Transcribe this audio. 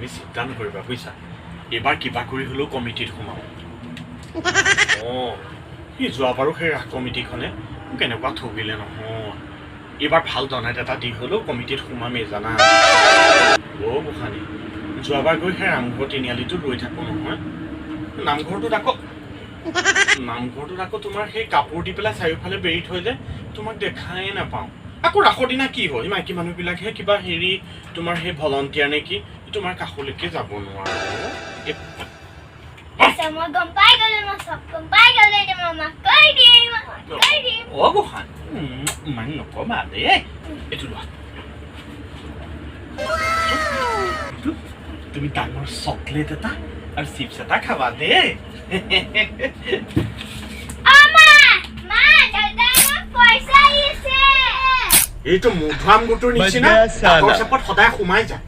তুমি চিন্তা নকৰিবা বুজিছা এবাৰ কিবা কৰি হলেও কমিটিত সোমাও সি যোৱাবাৰো সেই ৰাস কমিটিখনে কেনেকুৱা ঠগিলে নহয় এবাৰ ভাল ডনাইট এটা দি হলেও কমিটিত সোমামেই জানা গোসানী যোৱাবাৰ গৈ সেই ৰামঘৰ তিনিআলিটোত ৰৈ থাকো নহয় নামঘৰটোত আকৌ তোমাৰ সেই কাপোৰ দি পেলাই চাৰিওফালে বেৰি থৈ যে তোমাক দেখাই নাপাওঁ আকৌ ৰাসৰ দিনা কি হয় মাইকী মানুহবিলাকহে কিবা হেৰি তোমাৰ সেই ভলণ্টিয়াৰ নে কি তোমাৰ কাষলৈকে যাব নোৱাৰো মই গম পাই গ'লো মই চব গম পাই গ'লো এতিয়া মামাক কৈ দিম গোসানী ইমান নকবা দেই এইটো লোৱা তুমি ডাঙৰ চকলেট এটা আৰু চিপছ এটা খাবা দেই এইটো মধুৰাম গোটৰ নিচিনা সদায় সোমাই যায়